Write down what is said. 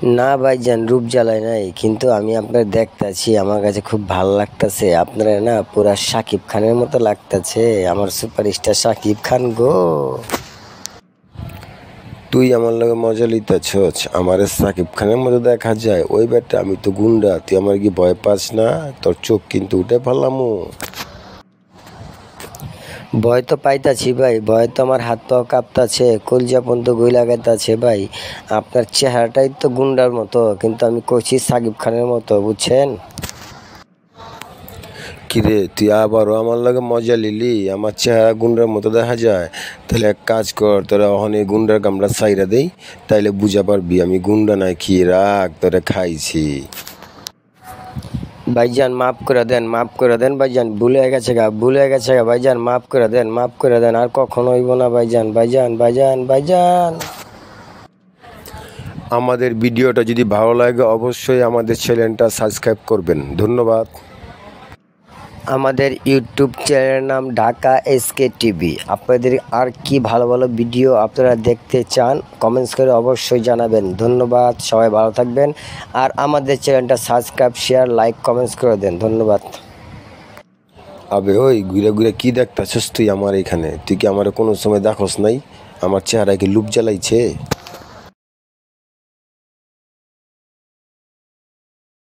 না ভাইজান, রূপ জ্বালায় নাই, কিন্তু আমি আপনার দেখতাছি, আমার কাছে খুব ভাল লাগতাছে। আপনারা না পুরা শাকিব খানের মতো লাগতাছে, আমার সুপারস্টার শাকিব খান গো। তুই আমার লগে মজা লিতেছস? আমারে সাকিব খানের মতো দেখা যায়? ওই বেটা, আমি তো গুন্ডা, তুই আমার কি ভয় পাস না? তোর চোখ কিন্তু উঠে ফেলামু। ভয় তো পাইতাছি ভাই, ভয় তো আমার হাত পাও কাঁপতাছে, কলজা পর্যন্ত গই লাগাইতাছে ভাই। আপনার চেহারাটাই তো গুন্ডার মতো, কিন্তু আমি কইছি সাকিব খানের মতো, বুঝছেন? কিরে, তুই আবারও আমার লগে মজা লিলি? আমার চেহারা গুন্ডার মতো দেখা যায়? তাহলে এক কাজ কর, তোরা ওখানে গুন্ডার কামড়া সাইরা দেই, তাইলে বুঝা পারবি আমি গুন্ডা নাই। কি রাখ, তোরা খাইছি। ভাইজান মাফ করে দেন, মাফ করে দেন ভাইজান, ভুলে গেছে গা, ভুলে গেছে গা ভাইজান, মাফ করে দেন, মাফ করে দেন, আর কখনো হইব না ভাইজান, ভাইজান, ভাইজান, ভাইজান। আমাদের ভিডিওটা যদি ভালো লাগে অবশ্যই আমাদের চ্যানেলটা সাবস্ক্রাইব করবেন। ধন্যবাদ। আমাদের ইউটিউব চ্যানেলের নাম ঢাকা এসকে টিভি। আপনাদের আর কি ভালো ভালো ভিডিও আপনারা দেখতে চান কমেন্টস করে অবশ্যই জানাবেন। ধন্যবাদ, সবাই ভালো থাকবেন। আর আমাদের চ্যানেলটা সাবস্ক্রাইব, শেয়ার, লাইক, কমেন্টস করে দেন। ধন্যবাদ। আবে ওই ঘুরে ঘুরে কি দেখতাছস তুই আমার এখানে? তুই কি আমার কোনো সময় দেখোস নাই? আমার চেহারা কি লুপ জ্বালাইছে?